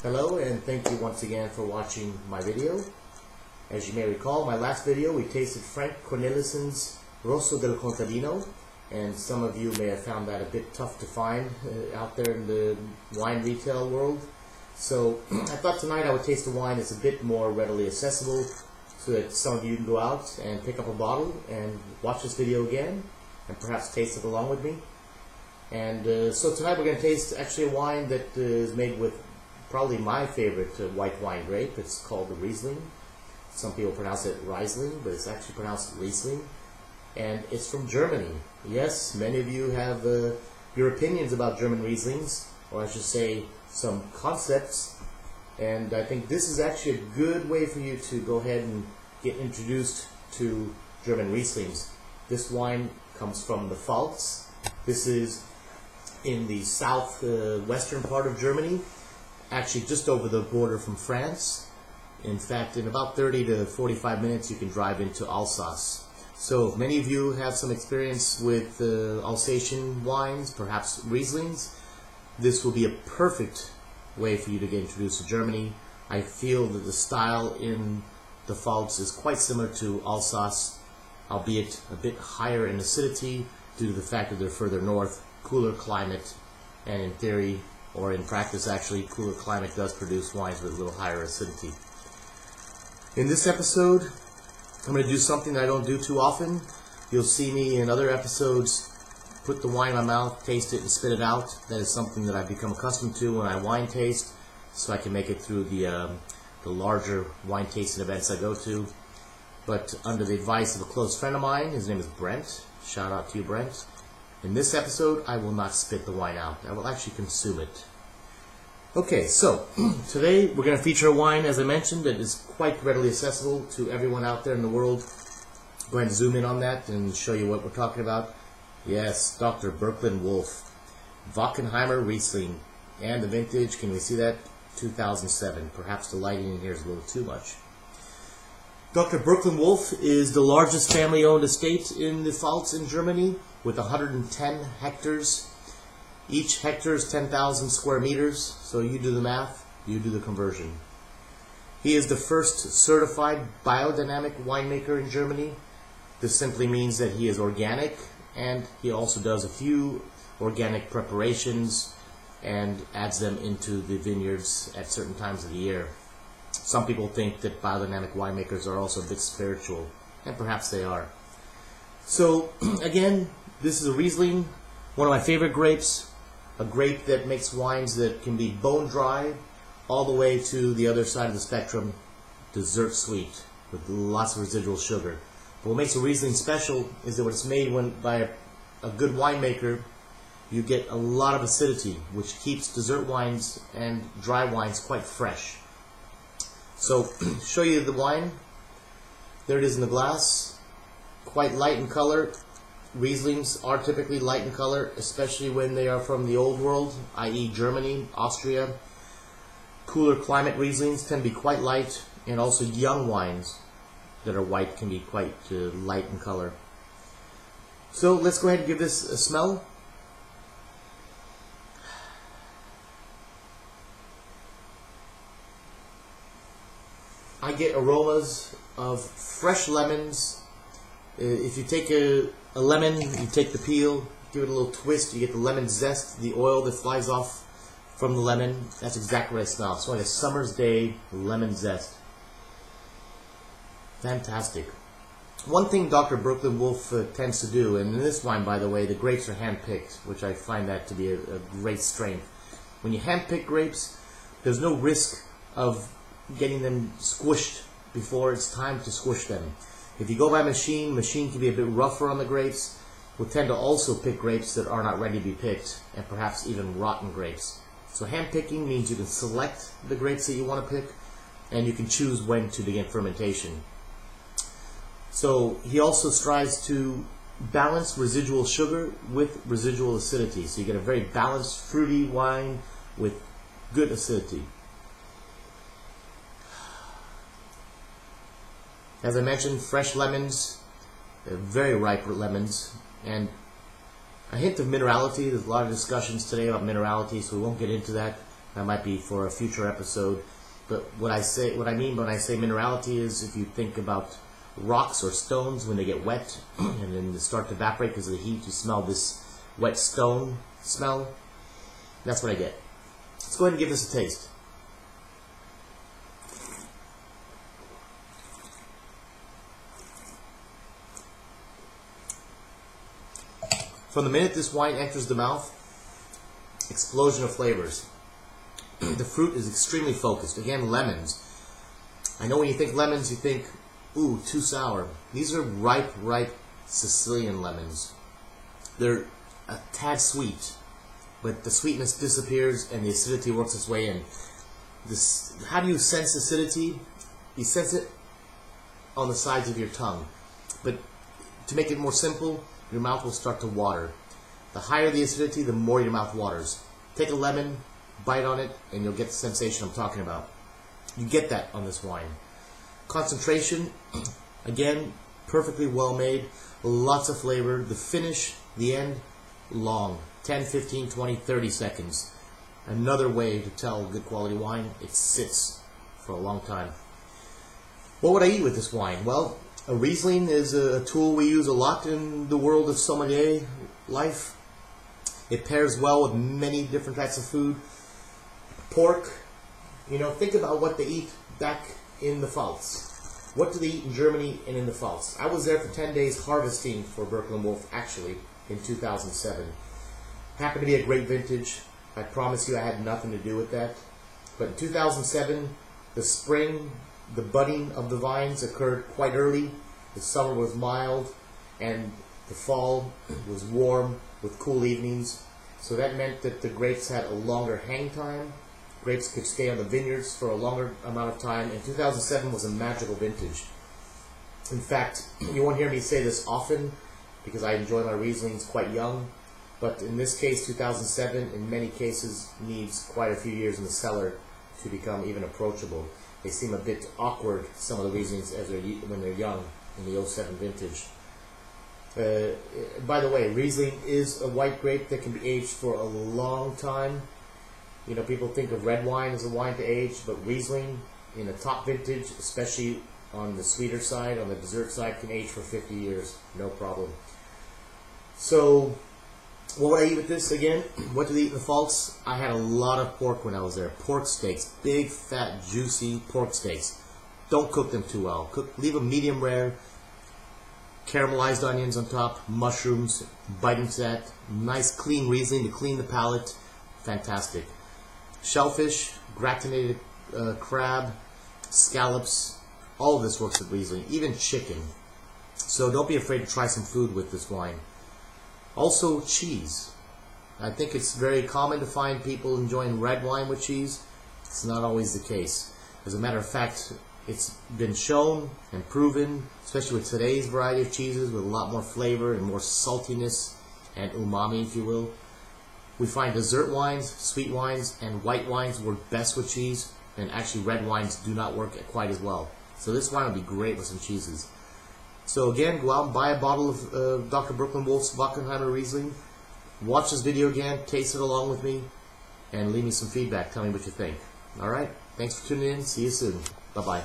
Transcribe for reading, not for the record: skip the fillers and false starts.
Hello, and thank you once again for watching my video. As you may recall, my last video we tasted Frank Cornelissen's Rosso del Contadino, and some of you may have found that a bit tough to find out there in the wine retail world. So I thought tonight I would taste a wine that's a bit more readily accessible so that some of you can go out and pick up a bottle and watch this video again and perhaps taste it along with me. And so tonight we're going to taste actually a wine that is made with probably my favorite white wine grape. It's called the Riesling. Some people pronounce it Riesling, but it's actually pronounced Riesling. And it's from Germany. Yes, many of you have your opinions about German Rieslings, or I should say some concepts. And I think this is actually a good way for you to go ahead and get introduced to German Rieslings. This wine comes from the Pfalz. This is in the southwestern part of Germany, actually just over the border from France. In fact, in about 30 to 45 minutes you can drive into Alsace. So if many of you have some experience with Alsatian wines, perhaps Rieslings, this will be a perfect way for you to get introduced to Germany. I feel that the style in the Pfalz is quite similar to Alsace, albeit a bit higher in acidity due to the fact that they're further north, cooler climate, and in theory, or in practice actually, cooler climate does produce wines with a little higher acidity. In this episode, I'm going to do something that I don't do too often. You'll see me in other episodes put the wine in my mouth, taste it, and spit it out. That is something that I've become accustomed to when I wine taste, so I can make it through the larger wine tasting events I go to. But under the advice of a close friend of mine, his name is Brent. Shout out to you, Brent. In this episode, I will not spit the wine out. I will actually consume it. Okay, so today we're going to feature a wine, as I mentioned, that is quite readily accessible to everyone out there in the world. Go ahead and zoom in on that and show you what we're talking about. Yes, Dr. Bürklin-Wolf'sWachenheimer Riesling. And the vintage, can we see that? 2007. Perhaps the lighting in here is a little too much. Dr. Bürklin-Wolf is the largest family-owned estate in the Pfalz in Germany, with 110 hectares. Each hectare is 10,000 square meters, so you do the math, you do the conversion. He is the first certified biodynamic winemaker in Germany. This simply means that he is organic, and he also does a few organic preparations and adds them into the vineyards at certain times of the year. Some people think that biodynamic winemakers are also a bit spiritual, and perhaps they are. So, again, this is a Riesling, one of my favorite grapes, a grape that makes wines that can be bone dry all the way to the other side of the spectrum, dessert sweet, with lots of residual sugar. But what makes a Riesling special is that when it's made by a good winemaker, you get a lot of acidity, which keeps dessert wines and dry wines quite fresh. So, show you the wine. There it is in the glass. Quite light in color. Rieslings are typically light in color, especially when they are from the old world, i.e. Germany, Austria. Cooler climate Rieslings tend to be quite light, and also young wines that are white can be quite light in color. So let's go ahead and give this a smell. I get aromas of fresh lemons. If you take a lemon, you take the peel, give it a little twist, you get the lemon zest, the oil that flies off from the lemon. That's exactly what I smell. It's like a summer's day lemon zest. Fantastic. One thing Dr. Bürklin-Wolf tends to do, and in this wine, by the way, the grapes are hand-picked, which I find that to be a great strength. When you hand-pick grapes, there's no risk of getting them squished before it's time to squish them. If you go by machine can be a bit rougher on the grapes. We'll tend to also pick grapes that are not ready to be picked, and perhaps even rotten grapes. So hand picking means you can select the grapes that you want to pick, and you can choose when to begin fermentation. So he also strives to balance residual sugar with residual acidity. So you get a very balanced fruity wine with good acidity. As I mentioned, fresh lemons, very ripe lemons, and a hint of minerality. There's a lot of discussions today about minerality, so we won't get into that. That might be for a future episode. But what I mean when I say minerality is if you think about rocks or stones when they get wet and then they start to evaporate because of the heat, you smell this wet stone smell. That's what I get. Let's go ahead and give this a taste. From the minute this wine enters the mouth, explosion of flavors. The fruit is extremely focused. Again, lemons. I know when you think lemons, you think, ooh, too sour. These are ripe Sicilian lemons. They're a tad sweet, but the sweetness disappears and the acidity works its way in. How do you sense acidity? You sense it on the sides of your tongue. But to make it more simple, your mouth will start to water. The higher the acidity, the more your mouth waters. Take a lemon, bite on it, and you'll get the sensation I'm talking about. You get that on this wine. Concentration, again, perfectly well made, lots of flavor. The finish, the end, long. 10, 15, 20, 30 seconds. Another way to tell good quality wine, it sits for a long time. What would I eat with this wine? Well, a Riesling is a tool we use a lot in the world of sommelier life. It pairs well with many different types of food. Pork, think about what they eat back in the Pfalz. What do they eat in Germany and in the Pfalz? I was there for 10 days harvesting for Bürklin-Wolf, actually, in 2007. Happened to be a great vintage. I promise you I had nothing to do with that. But in 2007, the spring, the budding of the vines occurred quite early. The summer was mild, and the fall was warm with cool evenings. So that meant that the grapes had a longer hang time. Grapes could stay on the vineyards for a longer amount of time, and 2007 was a magical vintage. In fact, you won't hear me say this often because I enjoy my Rieslings quite young, but in this case, 2007, in many cases, needs quite a few years in the cellar to become even approachable. They seem a bit awkward, some of the Rieslings, when they're young, in the 07 vintage. By the way, Riesling is a white grape that can be aged for a long time. People think of red wine as a wine to age, but Riesling in a top vintage, especially on the sweeter side, on the dessert side, can age for 50 years, no problem. So, what would I eat with this again? What did I eat in the Pfalz? I had a lot of pork when I was there. Pork steaks, big, fat, juicy pork steaks. Don't cook them too well. Leave them medium rare. Caramelized onions on top, mushrooms, biting set, nice clean Riesling to clean the palate. Fantastic. Shellfish, gratinated crab, scallops, all of this works with Riesling, even chicken. So don't be afraid to try some food with this wine. Also cheese. I think it's very common to find people enjoying red wine with cheese. It's not always the case. As a matter of fact, it's been shown and proven, especially with today's variety of cheeses, with a lot more flavor and more saltiness and umami, if you will. We find dessert wines, sweet wines, and white wines work best with cheese, and actually red wines do not work quite as well. So this wine would be great with some cheeses. So again, go out and buy a bottle of Dr. Bürklin-Wolf's Wachenheimer Riesling. Watch this video again, taste it along with me, and leave me some feedback. Tell me what you think. Alright, thanks for tuning in. See you soon. Bye-bye.